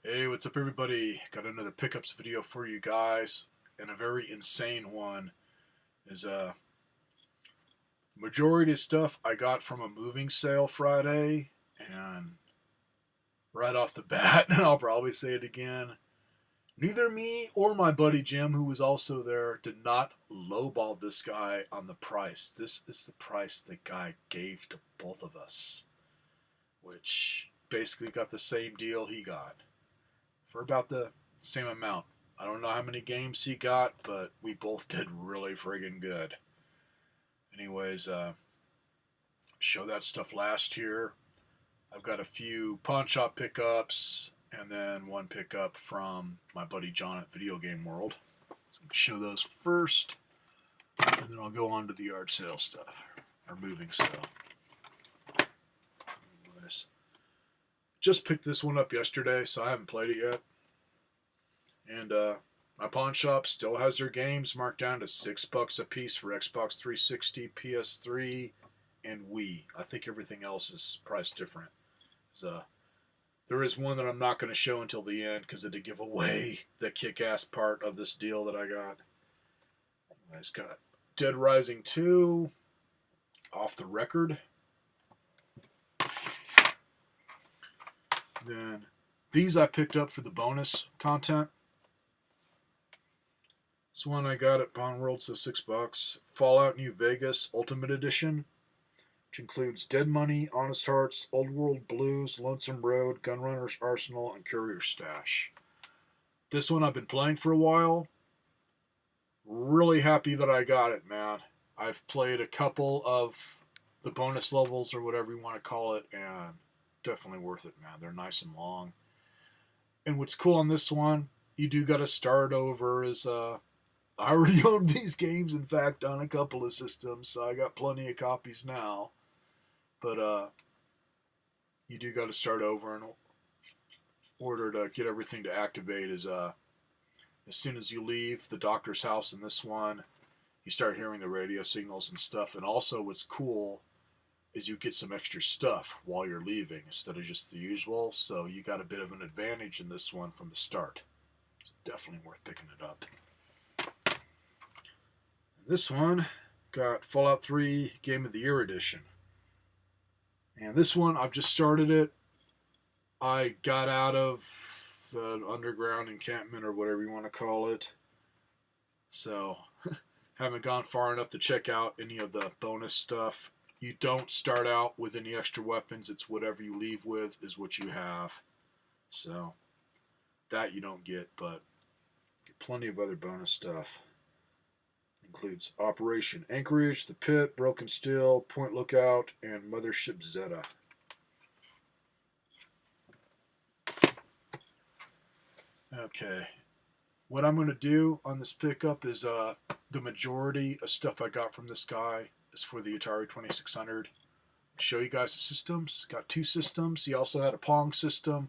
Hey, what's up everybody? Got another pickups video for you guys, and a very insane one. Is majority of stuff I got from a moving sale Friday, and right off the bat, and I'll probably say it again, neither me or my buddy Jim, who was also there, did not lowball this guy on the price. This is the price the guy gave to both of us, which basically got the same deal he got for about the same amount. I don't know how many games he got, but we both did really friggin' good. Anyways, show that stuff last year. I've got a few pawn shop pickups and then one pickup from my buddy John at Video Game World. So show those first, and then I'll go on to the yard sale stuff, or moving sale. Anyways, just picked this one up yesterday, so I haven't played it yet. And my pawn shop still has their games marked down to $6 a piece for Xbox 360, PS3, and Wii. I think everything else is priced different. So there is one that I'm not going to show until the end because it'd give away the kick-ass part of this deal that I got. I just got Dead Rising 2 off the record. Then these I picked up for the bonus content. This one I got at Pawn World, so $6. Fallout New Vegas Ultimate Edition, which includes Dead Money, Honest Hearts, Old World Blues, Lonesome Road, Gunrunner's Arsenal, and Courier Stash. This one I've been playing for a while. Really happy that I got it, man. I've played a couple of the bonus levels or whatever you want to call it, and definitely worth it, man. They're nice and long. And what's cool on this one, you do got to start over as I already own these games, in fact, on a couple of systems, so I got plenty of copies now. But you do got to start over in order to get everything to activate. As soon as you leave the doctor's house in this one, you start hearing the radio signals and stuff. And also, what's cool is you get some extra stuff while you're leaving instead of just the usual. So you got a bit of an advantage in this one from the start. It's definitely worth picking it up. This one got Fallout 3 Game of the Year Edition. And this one, I've just started it. I got out of the underground encampment or whatever you want to call it. So, haven't gone far enough to check out any of the bonus stuff. You don't start out with any extra weapons. It's whatever you leave with is what you have. So, that you don't get, but get plenty of other bonus stuff. Includes Operation Anchorage, The Pit, Broken Steel, Point Lookout, and Mothership Zeta. Okay, what I'm going to do on this pickup is the majority of stuff I got from this guy is for the Atari 2600. Show you guys the systems. Got two systems. He also had a Pong system.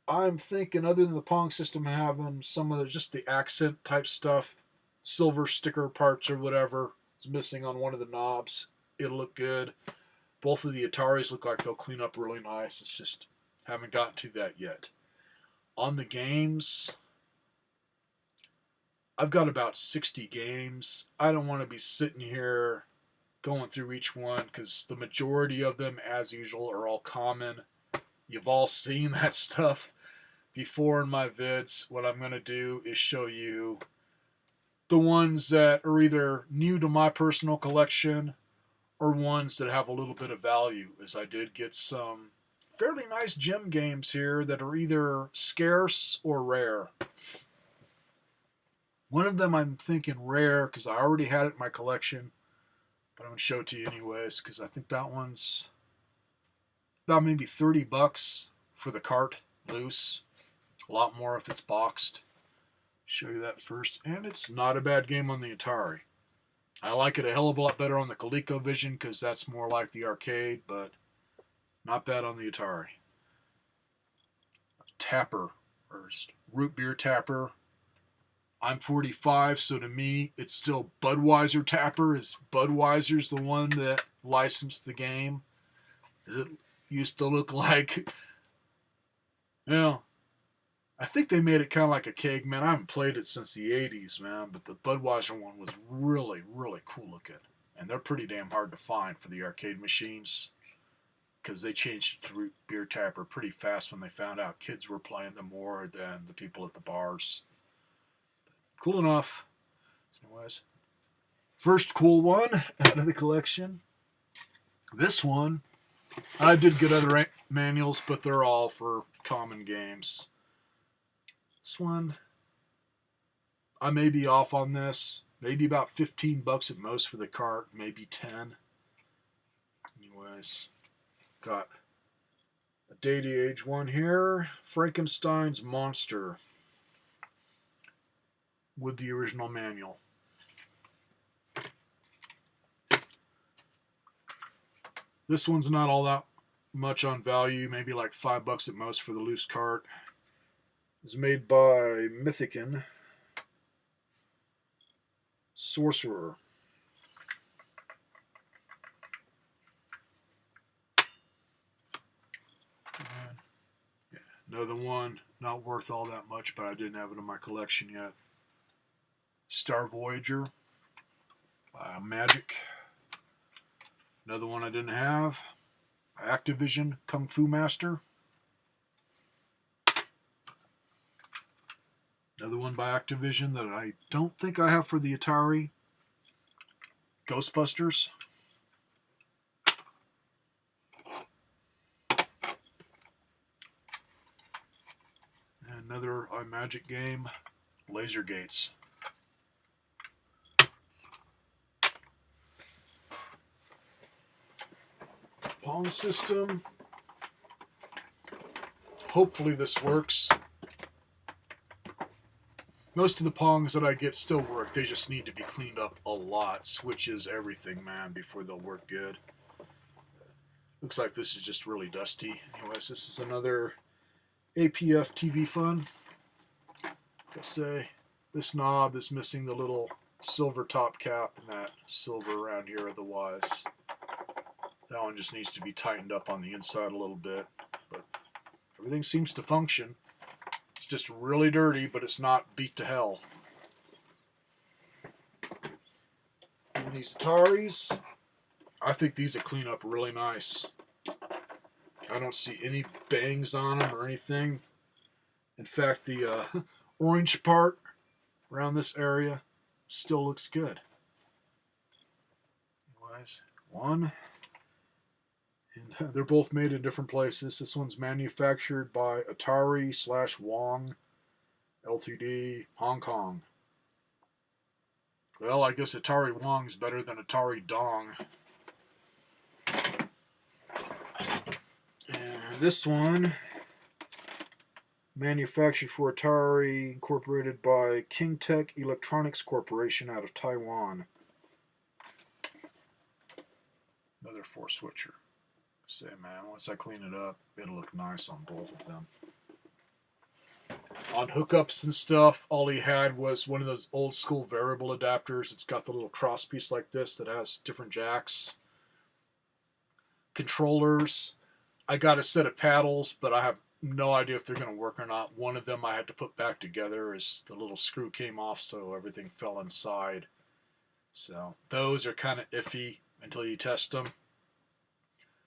I'm thinking, other than the Pong system having some of just the accent type stuff, silver sticker parts or whatever is missing on one of the knobs, it'll look good. Both of the Ataris look like they'll clean up really nice. It's just haven't gotten to that yet. On the games, I've got about 60 games. I don't want to be sitting here going through each one because the majority of them, as usual, are all common. You've all seen that stuff before in my vids. What I'm going to do is show you the ones that are either new to my personal collection or ones that have a little bit of value, as I did get some fairly nice gem games here that are either scarce or rare. One of them I'm thinking rare because I already had it in my collection, but I'm going to show it to you anyways because I think that one's about maybe $30 for the cart loose. A lot more if it's boxed. Show you that first. And it's not a bad game on the Atari. I like it a hell of a lot better on the ColecoVision because that's more like the arcade, but not bad on the Atari. Tapper, or root beer tapper. I'm 45, so to me, it's still Budweiser Tapper. Budweiser's the one that licensed the game. It used to look like Yeah. I think they made it kind of like a keg, man. I haven't played it since the 80s, man, but the Budweiser one was really, really cool looking. And they're pretty damn hard to find for the arcade machines because they changed to root beer tapper pretty fast when they found out kids were playing them more than the people at the bars. Cool enough. Anyways, first cool one out of the collection. This one, I did get other manuals, but they're all for common games. This one, I may be off on this. Maybe about $15 at most for the cart, maybe 10. Anyways, got a Day Age one here. Frankenstein's Monster with the original manual. This one's not all that much on value, maybe like $5 at most for the loose cart. It's made by Mythican. Sorcerer. Yeah, another one, not worth all that much, but I didn't have it in my collection yet. Star Voyager. Magic. Another one I didn't have. Activision Kung Fu Master. Another one by Activision that I don't think I have for the Atari. Ghostbusters. And another iMagic game, Laser Gates. Pong system. Hopefully this works. Most of the Pongs that I get still work. They just need to be cleaned up a lot. Switches, everything, man, before they'll work good. Looks like this is just really dusty. Anyways, this is another APF TV Fun. Like I say, this knob is missing the little silver top cap and that silver around here otherwise. That one just needs to be tightened up on the inside a little bit. But everything seems to function. It's just really dirty, but it's not beat to hell. And these Ataris, I think these will clean up really nice. I don't see any bangs on them or anything. In fact, the orange part around this area still looks good. Anyways, one. And they're both made in different places. This one's manufactured by Atari/Wong Ltd, Hong Kong. Well, I guess Atari Wong's better than Atari Dong. And this one, manufactured for Atari, incorporated by King Tech Electronics Corporation out of Taiwan. Another 4-switcher. Say, man, once I clean it up, it'll look nice on both of them. On hookups and stuff, all he had was one of those old school variable adapters. It's got the little cross piece like this that has different jacks. Controllers. I got a set of paddles, but I have no idea if they're going to work or not. One of them I had to put back together as the little screw came off, so everything fell inside. So those are kind of iffy until you test them.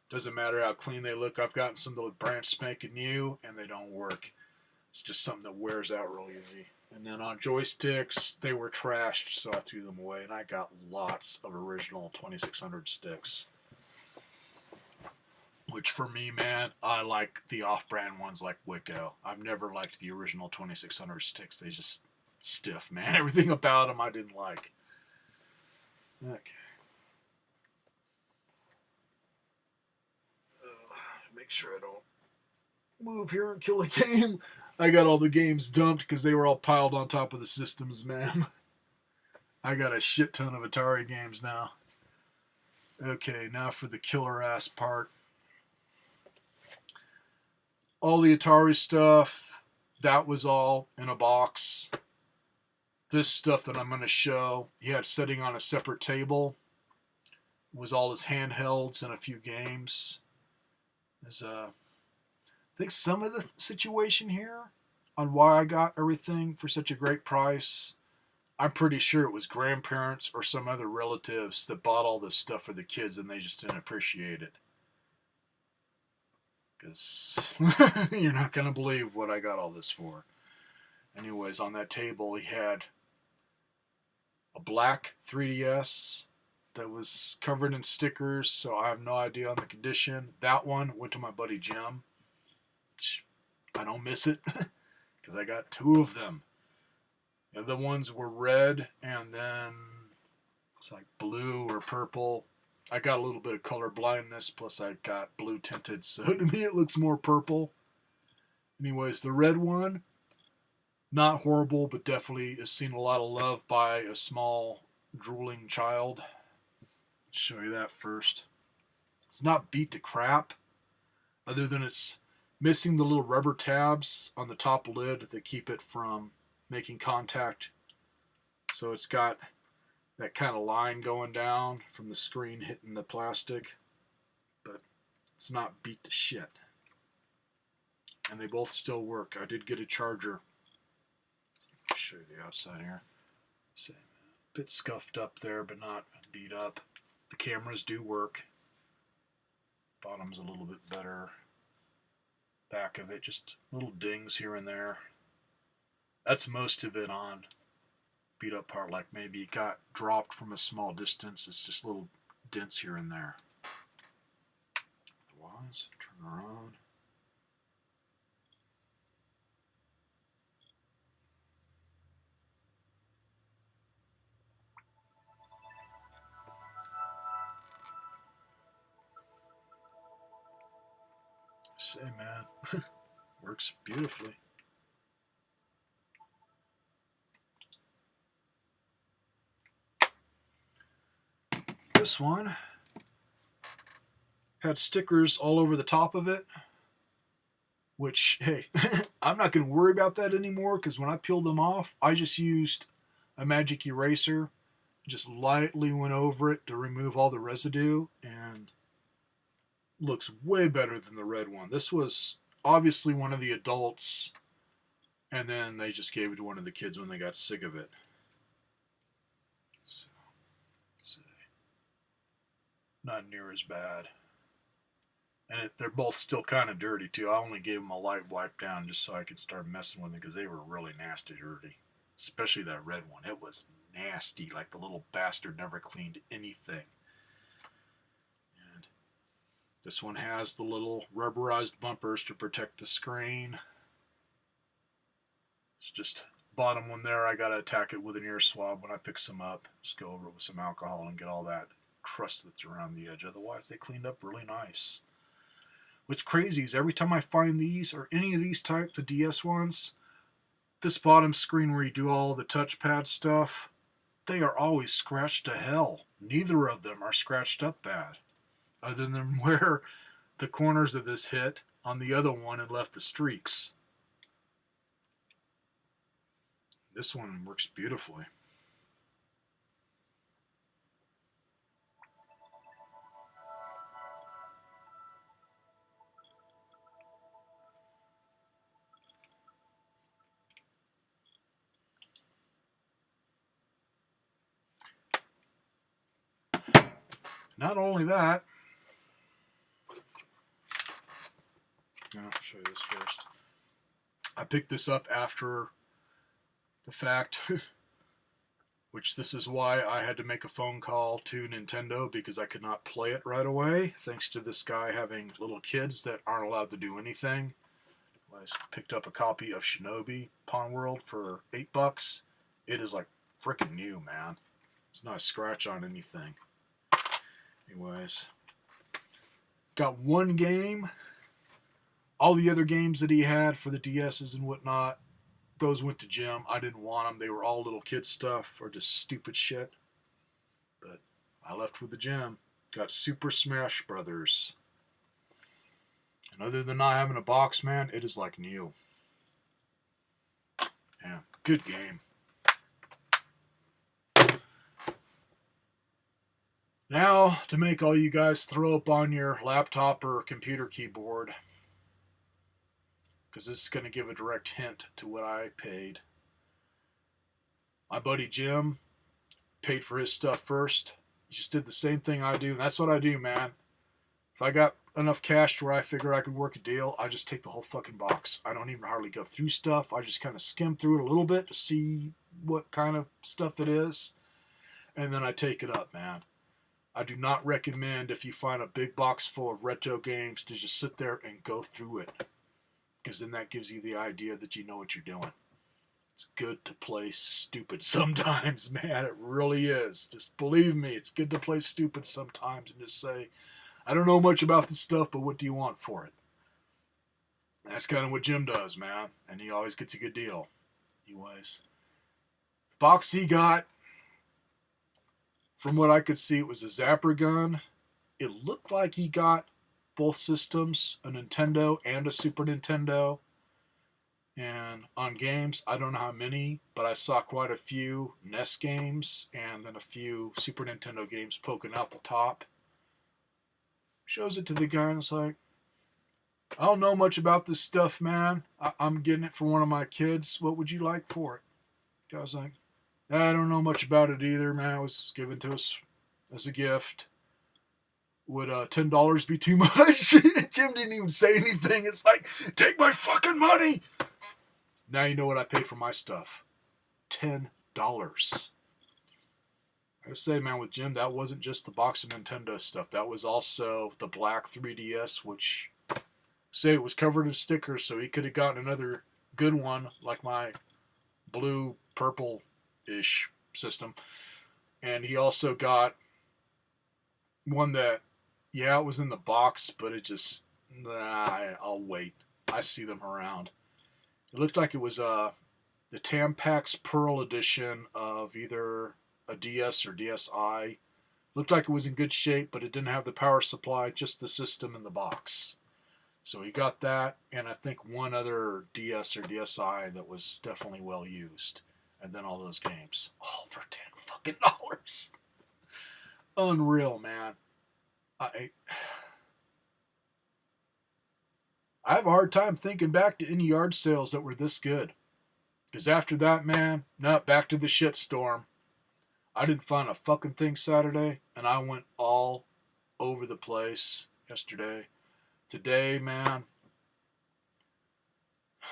Doesn't matter how clean they look. I've gotten some that look brand spanking new, and they don't work. It's just something that wears out real easy. And then on joysticks, they were trashed, so I threw them away. And I got lots of original 2600 sticks. Which for me, man, I like the off-brand ones like Wicco. I've never liked the original 2600 sticks. They just stiff, man. Everything about them I didn't like. Okay. Make sure I don't move here and kill a game. I got all the games dumped because they were all piled on top of the systems, man. I got a shit ton of Atari games now. Okay, now for the killer ass part. All the Atari stuff, that was all in a box. This stuff that I'm going to show, he had sitting on a separate table. Was all his handhelds and a few games. think some of the situation here on why I got everything for such a great price, I'm pretty sure it was grandparents or some other relatives that bought all this stuff for the kids and they just didn't appreciate it. Because you're not going to believe what I got all this for. Anyways, on that table, he had a black 3DS that was covered in stickers, so I have no idea on the condition. That one went to my buddy Jim. I don't miss it because I got two of them. The other ones were red and then it's like blue or purple. I got a little bit of color blindness, plus I got blue tinted, so to me it looks more purple. Anyways, the red one, not horrible, but definitely has seen a lot of love by a small drooling child. I'll show you that first. It's not beat to crap, other than it's missing the little rubber tabs on the top lid that keep it from making contact. So it's got that kind of line going down from the screen hitting the plastic, but it's not beat to shit. And they both still work. I did get a charger. I'll show you the outside here. Same. A bit scuffed up there, but not beat up. The cameras do work. Bottom's a little bit better. Back of it, just little dings here and there. That's most of it on beat up part, like maybe it got dropped from a small distance. It's just little dents here and there. Otherwise, turn her on. Say, man, works beautifully. This one had stickers all over the top of it, which, hey, I'm not going to worry about that anymore because when I peeled them off, I just used a magic eraser, just lightly went over it to remove all the residue, and looks way better than the red one. This was obviously one of the adults, and then they just gave it to one of the kids when they got sick of it. So, let's see. Not near as bad. And they're both still kind of dirty, too. I only gave them a light wipe down just so I could start messing with them because they were really nasty dirty. Especially that red one. It was nasty, like the little bastard never cleaned anything. And this one has the little rubberized bumpers to protect the screen. It's just bottom one there. I got to attack it with an ear swab when I pick some up. Just go over it with some alcohol and get all that crust that's around the edge. Otherwise, they cleaned up really nice. What's crazy is every time I find these or any of these type, the DS ones, this bottom screen where you do all the touchpad stuff, they are always scratched to hell. Neither of them are scratched up bad, other than where the corners of this hit on the other one and left the streaks. This one works beautifully. Not only that, I'll show you this first. I picked this up after the fact, which this is why I had to make a phone call to Nintendo because I could not play it right away, thanks to this guy having little kids that aren't allowed to do anything. I picked up a copy of Shinobi Pawn World for $8. It is like freaking new, man. There's not a scratch on anything. Anyways, got one game. All the other games that he had for the DSs and whatnot, those went to Jim. I didn't want them. They were all little kid stuff or just stupid shit. But I left with the Jim. Got Super Smash Brothers. And other than not having a box, man, it is like new. Yeah, good game. Now, to make all you guys throw up on your laptop or computer keyboard, because this is going to give a direct hint to what I paid. My buddy Jim paid for his stuff first. He just did the same thing I do, and that's what I do, man. If I got enough cash to where I figure I could work a deal, I just take the whole fucking box. I don't even hardly go through stuff. I just kind of skim through it a little bit to see what kind of stuff it is, and then I take it up, man. I do not recommend, if you find a big box full of retro games, to just sit there and go through it, because then that gives you the idea that you know what you're doing. It's good to play stupid sometimes, man. It really is. Just believe me, it's good to play stupid sometimes and just say, I don't know much about this stuff, but what do you want for it? That's kind of what Jim does, man. And he always gets a good deal. Anyways, the box he got, from what I could see, it was a Zapper gun. It looked like he got both systems, a Nintendo and a Super Nintendo. And on games, I don't know how many, but I saw quite a few NES games and then a few Super Nintendo games poking out the top. Shows it to the guy and it's like, I don't know much about this stuff, man. I'm getting it for one of my kids. What would you like for it? The guy was like, I don't know much about it either, man. It was given to us as a gift. Would $10 be too much? Jim didn't even say anything. It's like, take my fucking money. Now you know what I paid for my stuff. $10. I say, man, with Jim, that wasn't just the box of Nintendo stuff. That was also the black 3DS, which, say, it was covered in stickers, so he could have gotten another good one, like my blue, purple-ish system. And he also got one that, yeah, it was in the box, but it just, I'll wait. I see them around. It looked like it was the Tampax Pearl edition of either a DS or DSi. Looked like it was in good shape, but it didn't have the power supply, just the system in the box. So he got that, and I think one other DS or DSi that was definitely well used. And then all those games. All for $10 fucking. Unreal, man. I have a hard time thinking back to any yard sales that were this good. Because after that, man, back to the shitstorm. I didn't find a fucking thing Saturday, and I went all over the place yesterday. Today, man,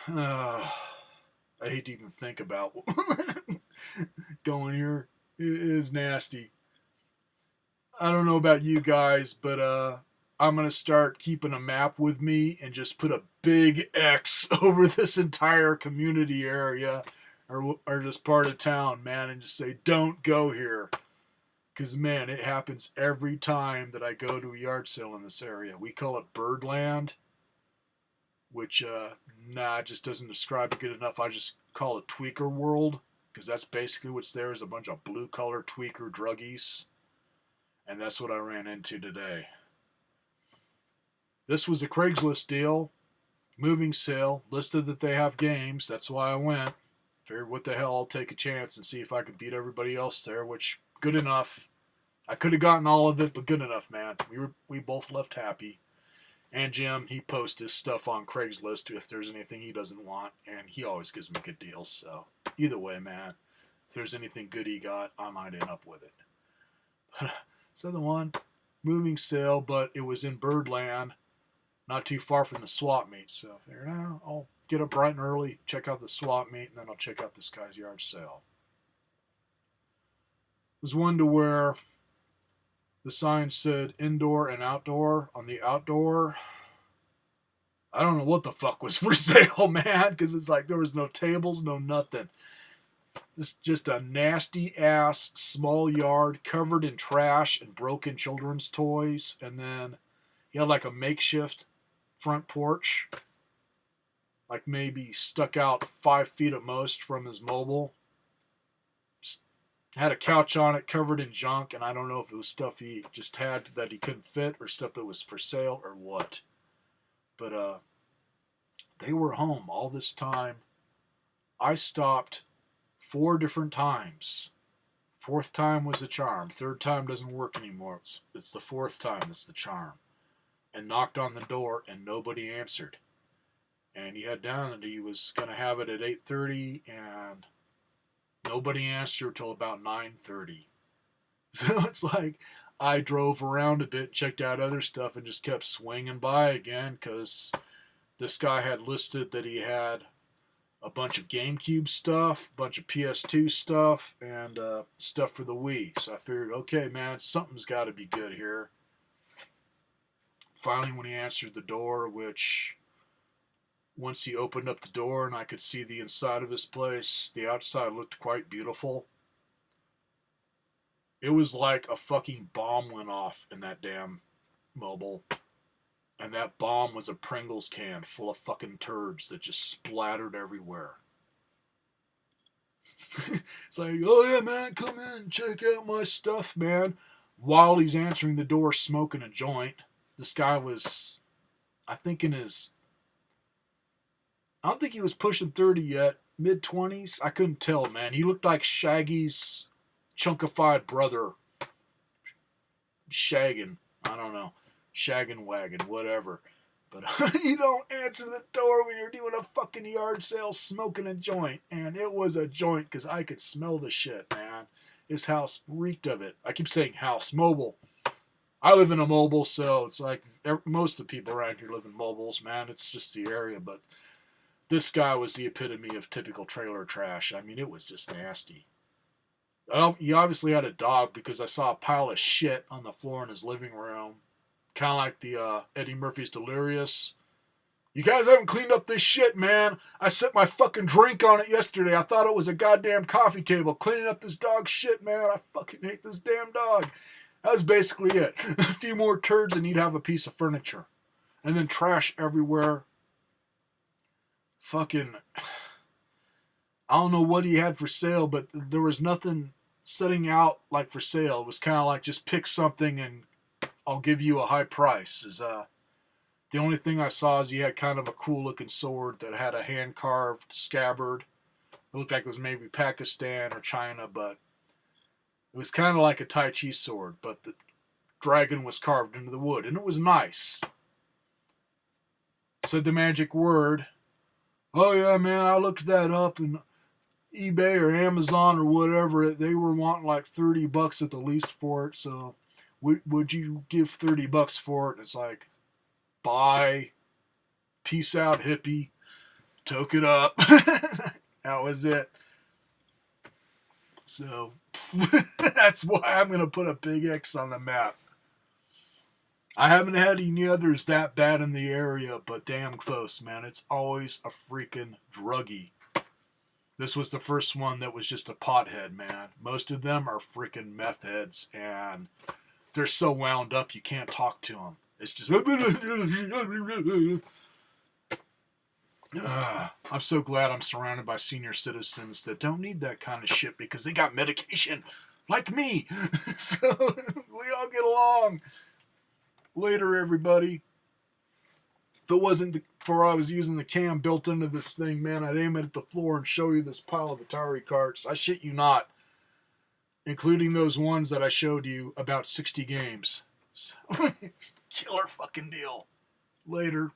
I hate to even think about going here. It is nasty. I don't know about you guys, but I'm going to start keeping a map with me and just put a big X over this entire community area or just part of town, man, and just say, don't go here. Because, man, it happens every time that I go to a yard sale in this area. We call it Birdland, which, it just doesn't describe it good enough. I just call it Tweaker World, because that's basically what's there is a bunch of blue-collar tweaker druggies. And that's what I ran into today. This was a Craigslist deal, moving sale, listed that they have games. That's why I went. Figured, what the hell, I'll take a chance and see if I can beat everybody else there, which, good enough. I could have gotten all of it, but good enough, man. We both left happy. And Jim, he posts his stuff on Craigslist if there's anything he doesn't want, and he always gives me good deals. So, either way, man, if there's anything good he got, I might end up with it. So the one, moving sale, but it was in Birdland, not too far from the swap meet. So I figured, I'll get up bright and early, check out the swap meet, and then I'll check out this guy's yard sale. It was one to where the sign said indoor and outdoor. On the outdoor, I don't know what the fuck was for sale, man, because it's like there was no tables, no nothing. This just a nasty ass small yard covered in trash and broken children's toys, and then he had like a makeshift front porch, like maybe stuck out 5 feet at most from his mobile. Just had a couch on it covered in junk, and I don't know if it was stuff he just had that he couldn't fit or stuff that was for sale or what. But they were home all this time. I stopped 4 different times. 4th time was the charm. 3rd time doesn't work anymore. It's the 4th time that's the charm. And knocked on the door, and nobody answered. And he had down that he was going to have it at 8:30, and nobody answered till about 9:30. So it's like I drove around a bit, checked out other stuff, and just kept swinging by again because this guy had listed that he had a bunch of GameCube stuff, a bunch of PS2 stuff, and stuff for the Wii. So I figured, okay, man, something's got to be good here. Finally, when he answered the door, which once he opened up the door and I could see the inside of his place, the outside looked quite beautiful. It was like a fucking bomb went off in that damn mobile. And that bomb was a Pringles can full of fucking turds that just splattered everywhere. It's like, oh yeah, man, come in and check out my stuff, man. While he's answering the door smoking a joint, this guy was, I think in his, I don't think he was pushing 30 yet, mid-20s. I couldn't tell, man. He looked like Shaggy's chunkified brother. Shaggin', I don't know. Shaggin' wagon, whatever. But you don't answer the door when you're doing a fucking yard sale smoking a joint. And it was a joint because I could smell the shit, man. His house reeked of it. I keep saying house, mobile. I live in a mobile, so it's like most of the people around here live in mobiles, man. It's just the area. But this guy was the epitome of typical trailer trash. I mean, it was just nasty. He obviously had a dog because I saw a pile of shit on the floor in his living room. Kind of like the Eddie Murphy's Delirious. You guys haven't cleaned up this shit, man. I set my fucking drink on it yesterday. I thought it was a goddamn coffee table. Cleaning up this dog shit, man. I fucking hate this damn dog. That was basically it. A few more turds and he'd have a piece of furniture. And then trash everywhere. Fucking, I don't know what he had for sale, but there was nothing setting out like for sale. It was kind of like just pick something and I'll give you a high price. The only thing I saw is he had kind of a cool looking sword that had a hand carved scabbard. It looked like it was maybe Pakistan or China, but it was kind of like a Tai Chi sword, but the dragon was carved into the wood, and it was nice. Said the magic word. Oh yeah, man, I looked that up and eBay or Amazon or whatever, they were wanting like $30 at the least for it, so would you give $30 for it? And it's like, bye, peace out, hippie, took it up. That was it. So that's why I'm going to put a big X on the map. I haven't had any others that bad in the area, but damn close, man. It's always a freaking druggie. This was the first one that was just a pothead, man. Most of them are freaking meth heads, and they're so wound up you can't talk to them. It's just... I'm so glad I'm surrounded by senior citizens that don't need that kind of shit because they got medication like me. So we all get along. Later, everybody. If it wasn't for I was using the cam built into this thing, man, I'd aim it at the floor and show you this pile of Atari carts. I shit you not. Including those ones that I showed you, about 60 games. So, killer fucking deal. Later.